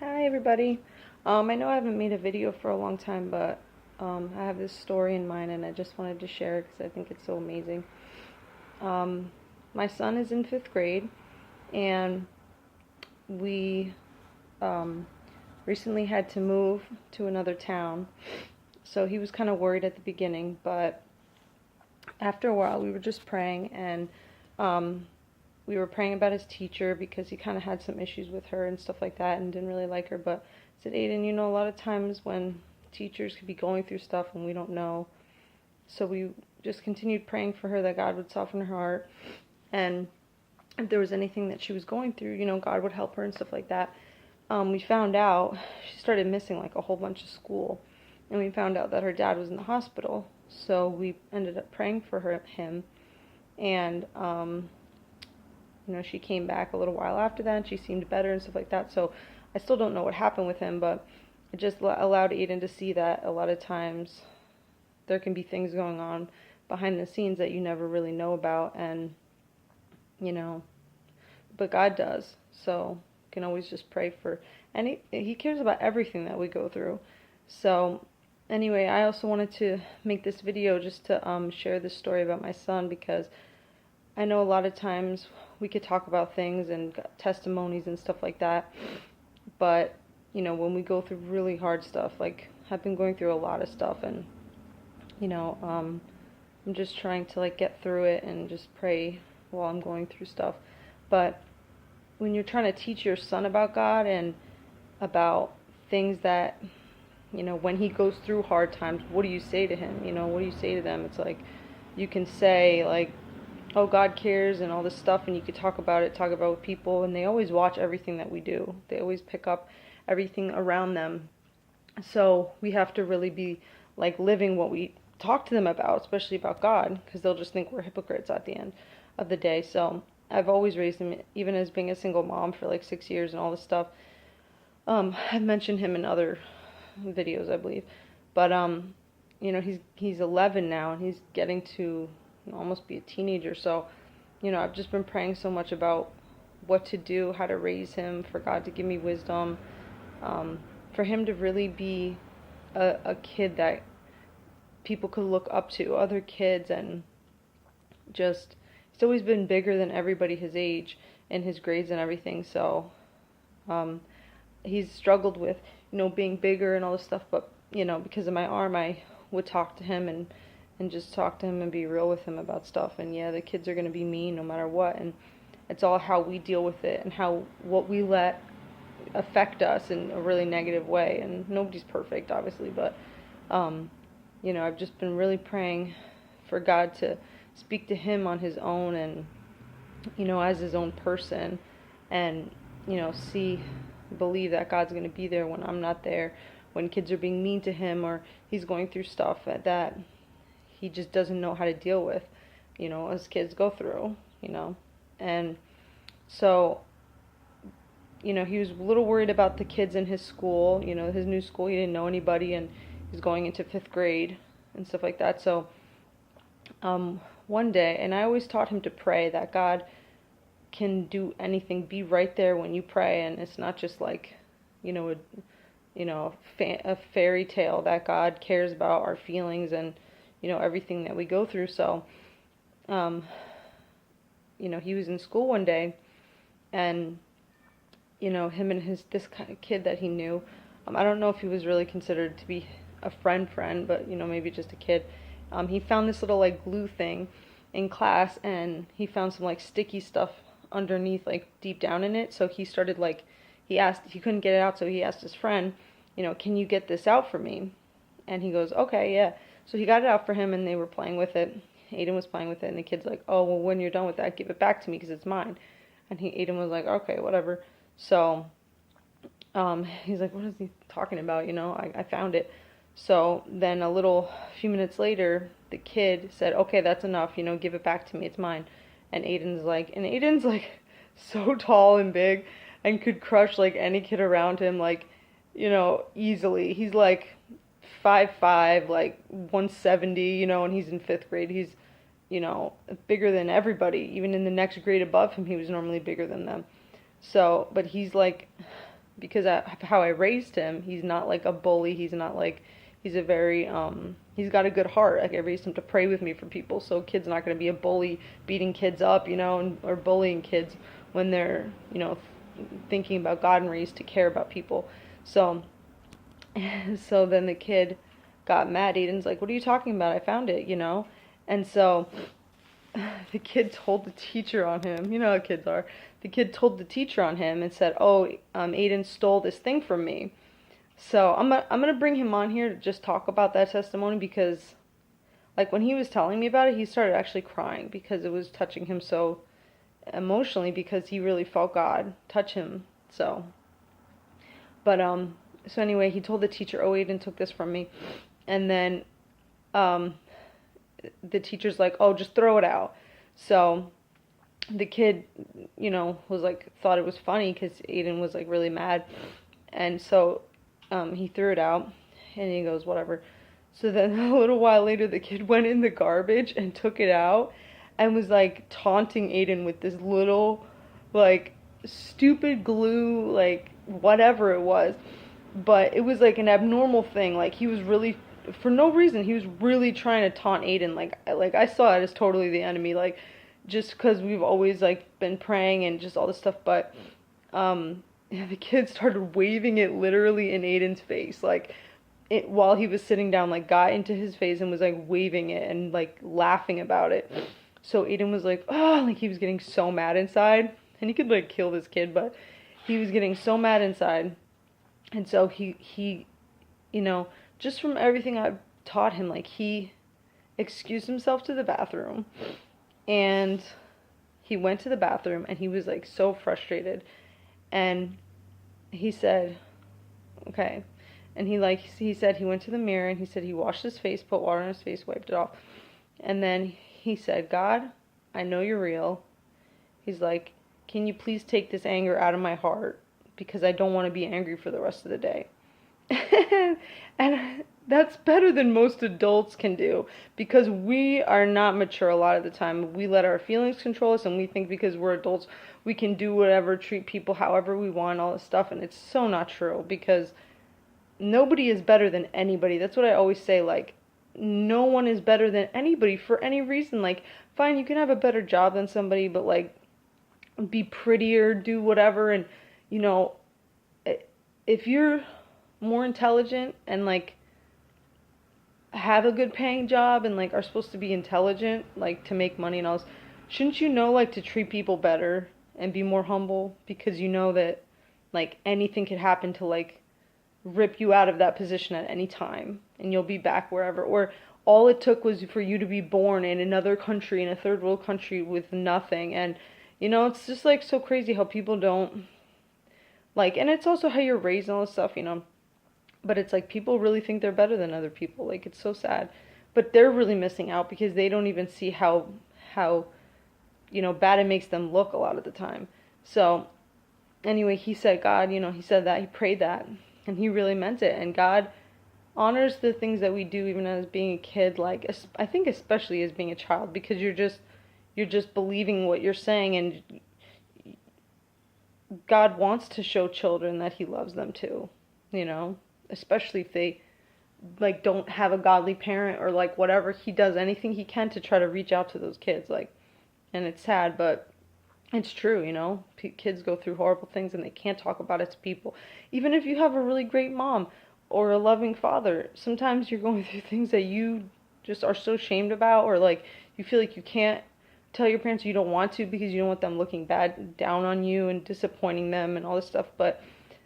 Hi everybody. I know I haven't made a video for a long time, but I have this story in mind and I just wanted to share it because I think it's so amazing. Um, my son is in fifth grade and we um, recently had to move to another town. So he was kind of worried at the beginning, but after a while we were just praying and um, we were praying about his teacher because he kind of had some issues with her and stuff like that and didn't really like her. But I said, Aiden, a lot of times when teachers could be going through stuff and we don't know. So we just continued praying for her that God would soften her heart. And if there was anything that she was going through, God would help her and stuff like that. We found out she started missing like a whole bunch of school. And we found out that her dad was in the hospital. So we ended up praying for him. And she came back a little while after that and she seemed better and stuff like that. So I still don't know what happened with him, but it just allowed Aiden to see that a lot of times there can be things going on behind the scenes that you never really know about, and you know, but God does. So you can always just pray for, and he cares about everything that we go through. So anyway, I also wanted to make this video just to share this story about my son because I know a lot of times we could talk about things and testimonies and stuff like that, but when we go through really hard stuff, like I've been going through a lot of stuff, and you know, um, I'm just trying to like get through it and just pray while I'm going through stuff. But when you're trying to teach your son about God and about things that, when he goes through hard times, what do you say to him? What do you say to them? It's like you can say like, oh, God cares and all this stuff, and you could talk about it, talk about it with people, and they always watch everything that we do. They always pick up everything around them. So we have to really be like living what we talk to them about, especially about God, because they'll just think we're hypocrites at the end of the day. So I've always raised him, even as being a single mom for like 6 years and all this stuff. I've mentioned him in other videos, I believe, but he's 11 now, and he's getting to almost be a teenager. So I've just been praying so much about what to do, how to raise him, for God to give me wisdom, for him to really be a kid that people could look up to, other kids, and just he's always been bigger than everybody his age in his grades and everything. So um, he's struggled with being bigger and all this stuff, but because of my arm, I would talk to him and just talk to him and be real with him about stuff. And yeah, the kids are going to be mean no matter what, and it's all how we deal with it and how what we let affect us in a really negative way. And nobody's perfect, obviously, but I've just been really praying for God to speak to him on his own, and as his own person, and see, believe that God's going to be there when I'm not there, when kids are being mean to him or he's going through stuff that he just doesn't know how to deal with, as kids go through, and so he was a little worried about the kids in his school, his new school. He didn't know anybody, and he's going into fifth grade and stuff like that. So one day, and I always taught him to pray that God can do anything, be right there when you pray, and it's not just like, a fairy tale, that God cares about our feelings and, everything that we go through. So, he was in school one day, and him and this kind of kid that he knew. I don't know if he was really considered to be a friend, but maybe just a kid. He found this little like glue thing in class, and he found some like sticky stuff underneath, like deep down in it. So he started like, he couldn't get it out, so he asked his friend, can you get this out for me? And he goes, okay, yeah. So he got it out for him, and they were playing with it. Aiden was playing with it, and the kid's like, oh, well, when you're done with that, give it back to me because it's mine. And Aiden was like, okay, whatever. So he's like, what is he talking about? I found it. So then a few minutes later, the kid said, okay, that's enough, give it back to me, it's mine. And Aiden's like so tall and big and could crush like any kid around him, like, easily. He's like 5'5", like 170, and he's in fifth grade. He's, bigger than everybody. Even in the next grade above him, he was normally bigger than them. So, but he's like because of how I raised him. He's not like a bully. He's a very, he's got a good heart. Like I raised him to pray with me for people. So kid's not going to be a bully, beating kids up, or bullying kids when they're, thinking about God and raised to care about people. So, so then the kid got mad. Aiden's like, "What are you talking about? I found it, And so the kid told the teacher on him. You know how kids are. The kid told the teacher on him and said, "Oh, Aiden stole this thing from me." So I'm gonna bring him on here to just talk about that testimony, because, like, when he was telling me about it, he started actually crying because it was touching him so emotionally, because he really felt God touch him. So, but so anyway, he told the teacher, "Oh, Aiden took this from me," and then the teacher's like, "Oh, just throw it out." So the kid, was like, thought it was funny because Aiden was like really mad, and so he threw it out, and he goes, "Whatever." So then a little while later, the kid went in the garbage and took it out, and was like taunting Aiden with this little, like, stupid glue, like whatever it was, but it was like an abnormal thing. Like he was really, for no reason, he was really trying to taunt Aiden. Like I saw it as totally the enemy, like just because we've always like been praying and just all this stuff, but the kid started waving it literally in Aiden's face, like it while he was sitting down, like got into his face and was like waving it and like laughing about it. So Aiden was like, oh, like he was getting so mad inside, and he could like kill this kid, but he was getting so mad inside, and so he just from everything I've taught him, like he excused himself to the bathroom, and he went to the bathroom, and he was like so frustrated, and he said, okay, and he said he went to the mirror, and he said he washed his face, put water on his face, wiped it off, and then he said, "God, I know you're real." He's like, "Can you please take this anger out of my heart, because I don't want to be angry for the rest of the day." And that's better than most adults can do, because we are not mature a lot of the time. We let our feelings control us, and we think because we're adults we can do whatever, treat people however we want, all this stuff, and it's so not true, because nobody is better than anybody. That's what I always say, like, no one is better than anybody for any reason. Like, fine, you can have a better job than somebody, but like be prettier, do whatever, and if you're more intelligent and like have a good paying job and like are supposed to be intelligent, like to make money and all this, shouldn't you know like to treat people better and be more humble, because you know that like anything could happen to like rip you out of that position at any time, and you'll be back wherever. Or all it took was for you to be born in another country, in a third world country, with nothing. And it's just like so crazy how people don't like, and it's also how you're raised and all this stuff, but it's like people really think they're better than other people. Like, it's so sad, but they're really missing out, because they don't even see how bad it makes them look a lot of the time. So anyway, he said, God, he said that, he prayed that, and he really meant it. And God honors the things that we do, even as being a kid, like I think especially as being a child, because you're just believing what you're saying, and God wants to show children that he loves them too, especially if they like don't have a godly parent, or like whatever. He does anything he can to try to reach out to those kids, like, and it's sad, but it's true. Kids go through horrible things and they can't talk about it to people. Even if you have a really great mom or a loving father, sometimes you're going through things that you just are so ashamed about, or like you feel like you can't tell your parents, you don't want to, because you don't want them looking bad down on you and disappointing them and all this stuff. But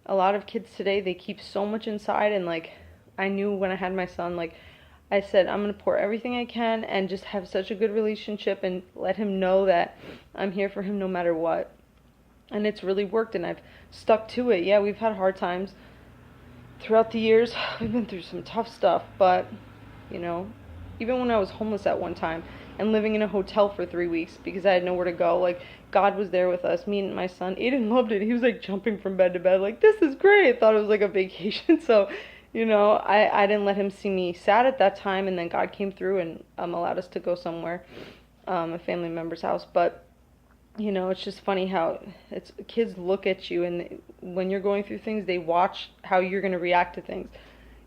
a lot of kids today, they keep so much inside, and like I knew when I had my son, like I said, I'm going to pour everything I can and just have such a good relationship and let him know that I'm here for him no matter what. And it's really worked, and I've stuck to it. Yeah, we've had hard times throughout the years. We've been through some tough stuff, but even when I was homeless at one time and living in a hotel for 3 weeks because I had nowhere to go, like, God was there with us, me and my son. Aiden loved it. He was like jumping from bed to bed, like, this is great. I thought it was like a vacation. So I didn't let him see me sad at that time, and then God came through and allowed us to go somewhere, a family member's house. But it's just funny how it's kids look at you, and when you're going through things, they watch how you're going to react to things.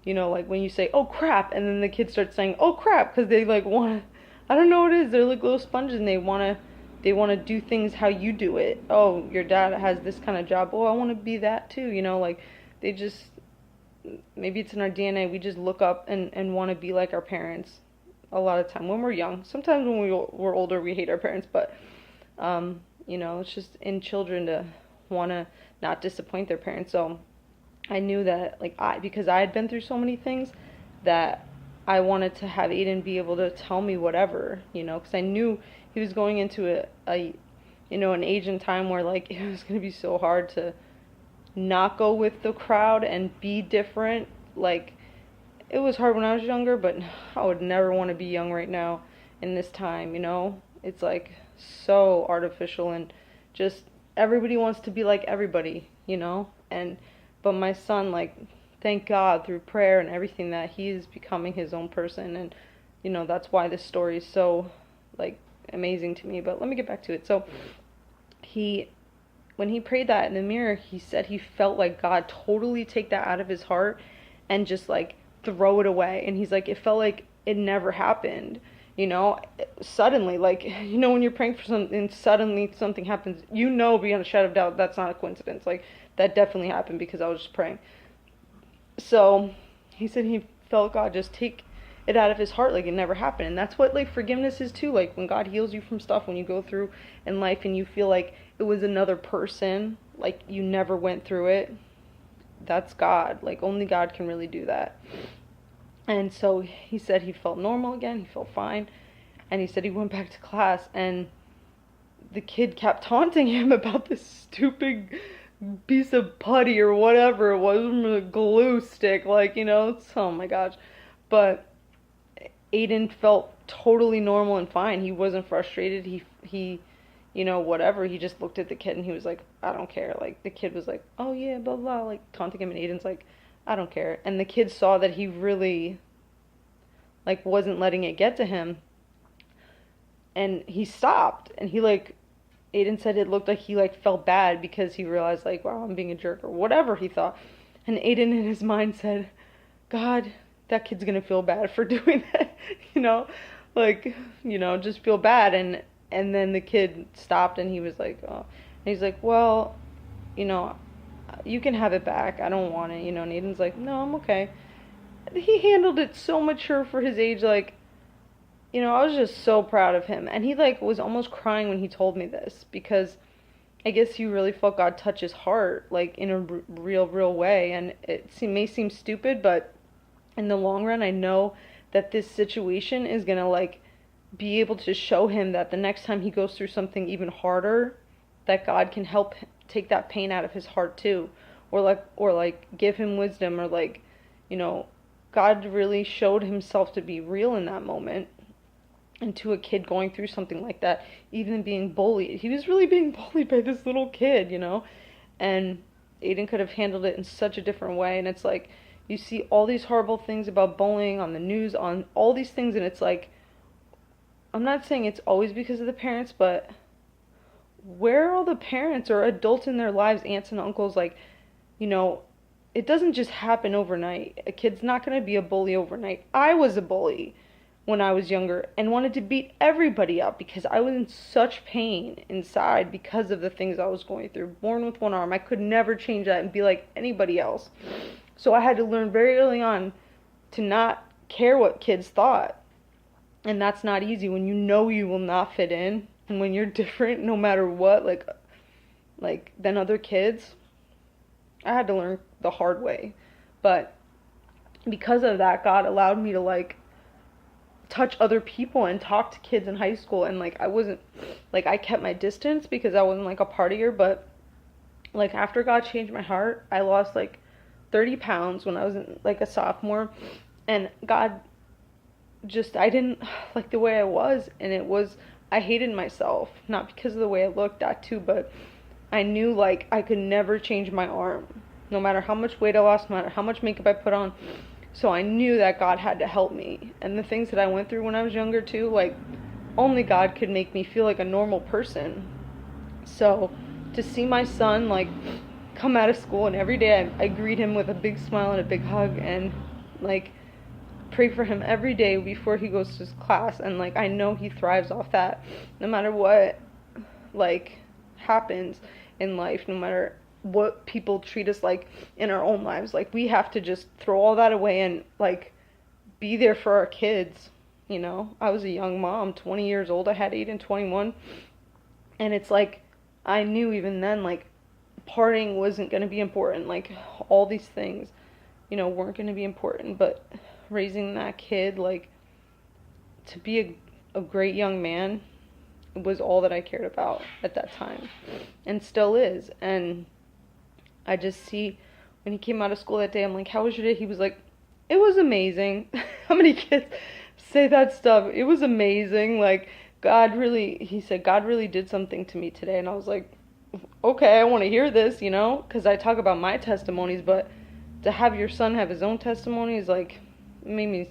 Like when you say, "Oh crap," and then the kids start saying, "Oh crap," because they like want, I don't know what it is. They're like little sponges, and they want to do things how you do it. Oh, your dad has this kind of job. Oh, I want to be that too. Like they just, maybe it's in our DNA. We just look up and want to be like our parents a lot of time when we're young. Sometimes when we're older, we hate our parents, but it's just in children to want to not disappoint their parents. So I knew that, like, because I had been through so many things, that I wanted to have Aiden be able to tell me whatever, because I knew he was going into an age and time where, like, it was going to be so hard to not go with the crowd and be different. Like, it was hard when I was younger, but I would never want to be young right now in this time, It's like so artificial, and just everybody wants to be like everybody, And but my son, like, thank God through prayer and everything that he's becoming his own person, and that's why this story is so, like, amazing to me. But let me get back to it. So when he prayed that in the mirror, he said he felt like God totally take that out of his heart and just, like, throw it away. And he's like, it felt like it never happened, suddenly, like, when you're praying for something and suddenly something happens, beyond a shadow of doubt that's not a coincidence. Like, that definitely happened because I was just praying. So he said he felt God just take it out of his heart like it never happened. And that's what, like, forgiveness is too. Like, when God heals you from stuff, when you go through in life and you feel like it was another person, like you never went through it, that's God. Like, only God can really do that. And so he said he felt normal again, he felt fine, and he said he went back to class, and the kid kept taunting him about this stupid piece of putty or whatever it was, a glue stick, like, oh my gosh. But Aiden felt totally normal and fine. He wasn't frustrated. He whatever. He just looked at the kid and he was like, I don't care. Like, the kid was like, oh yeah, blah blah, like, taunting him, and Aiden's like, I don't care. And the kid saw that he really, like, wasn't letting it get to him, and he stopped. And he, like, Aiden said it looked like he, like, felt bad because he realized, like, wow, I'm being a jerk or whatever he thought. And Aiden in his mind said, God, that kid's gonna feel bad for doing that, like, just feel bad. And then the kid stopped, and he was like, oh, and he's like, well, you can have it back. I don't want it, And Aiden's like, no, I'm okay. He handled it so mature for his age, like, I was just so proud of him. And he, like, was almost crying when he told me this, because I guess he really felt God touch his heart, like, in a real way. And may seem stupid, but in the long run, I know that this situation is gonna, like, be able to show him that the next time he goes through something even harder, that God can help take that pain out of his heart too, or give him wisdom, or, like, God really showed himself to be real in that moment. And to a kid going through something like that, even being bullied, he was really being bullied by this little kid, and Aiden could have handled it in such a different way. And it's like, you see all these horrible things about bullying on the news, on all these things, and it's like, I'm not saying it's always because of the parents, but where are all the parents or adults in their lives, aunts and uncles? Like, it doesn't just happen overnight. A kid's not going to be a bully overnight. I was a bully when I was younger and wanted to beat everybody up because I was in such pain inside because of the things I was going through. Born with one arm, I could never change that and be like anybody else. So I had to learn very early on to not care what kids thought. And that's not easy when you will not fit in, and when you're different no matter what, like than other kids. I had to learn the hard way. But because of that, God allowed me to, like, touch other people and talk to kids in high school. And, like, I wasn't, like, I kept my distance because I wasn't, like, a partier. But, like, after God changed my heart, I lost, like, 30 pounds when I was in, like, a sophomore. And God just, I didn't like the way I was. And I hated myself. Not because of the way I looked, that too, but I knew, like, I could never change my arm. No matter how much weight I lost, no matter how much makeup I put on. So I knew that God had to help me. And the things that I went through when I was younger too, like, only God could make me feel like a normal person. So to see my son like come out of school, and every day I greet him with a big smile and a big hug, and like pray for him every day before he goes to his class, and like I know he thrives off that no matter what like happens in life, no matter what people treat us like in our own lives. Like we have to just throw all that away and like be there for our kids. You know, I was a young mom, 20 years old. I had Aiden 21, and it's like I knew even then like partying wasn't going to be important. Like all these things, you know, weren't going to be important, but raising that kid like to be a great young man was all that I cared about at that time, and still is. And I just see when he came out of school that day, I'm like, how was your day? He was like, it was amazing. How many kids say that stuff? It was amazing. Like, he said, God really did something to me today. And I was like, okay, I want to hear this, you know, because I talk about my testimonies, but to have your son have his own testimony is like, made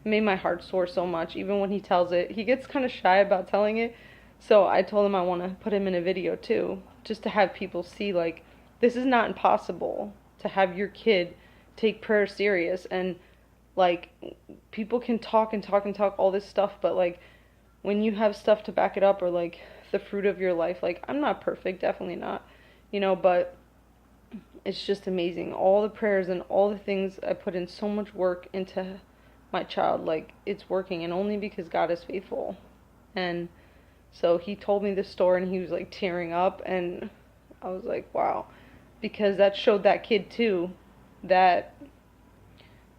my heart sore so much. Even when he tells it, he gets kind of shy about telling it. So I told him I want to put him in a video too, just to have people see like, this is not impossible to have your kid take prayer serious. And like people can talk and talk and talk all this stuff, but like when you have stuff to back it up, or like the fruit of your life, like I'm not perfect, definitely not, you know, but it's just amazing. All the prayers and all the things I put in so much work into my child, like it's working, and only because God is faithful. And so he told me this story and he was like tearing up, and I was like, wow, because that showed that kid too that,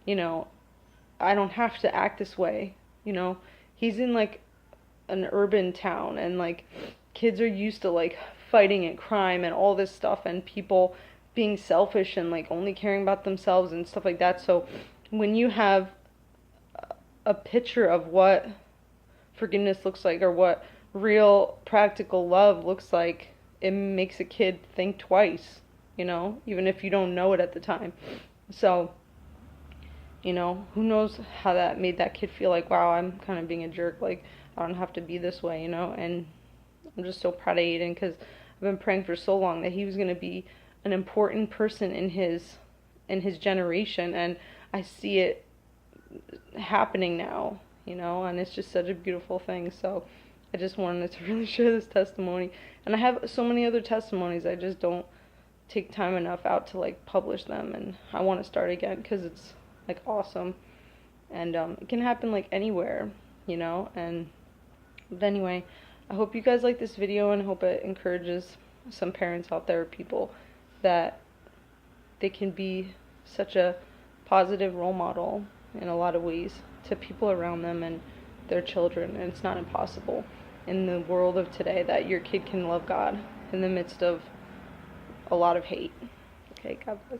you know, I don't have to act this way, you know. He's in like an urban town, and like kids are used to like fighting and crime and all this stuff, and people being selfish and like only caring about themselves and stuff like that. So when you have a picture of what forgiveness looks like, or what real practical love looks like, it makes a kid think twice, you know, even if you don't know it at the time. So, you know, who knows how that made that kid feel like, wow, I'm kind of being a jerk, like I don't have to be this way, you know. And I'm just so proud of Aiden, because I've been praying for so long that he was going to be an important person in his generation, and I see it happening now, you know, and it's just such a beautiful thing. So I just wanted to really share this testimony, and I have so many other testimonies. I just don't take time enough out to like publish them, and I want to start again because it's like awesome, and it can happen like anywhere, you know. And but anyway, I hope you guys like this video, and hope it encourages some parents out there, people, that they can be such a positive role model in a lot of ways to people around them and their children. And it's not impossible in the world of today that your kid can love God in the midst of a lot of hate. Okay, God bless.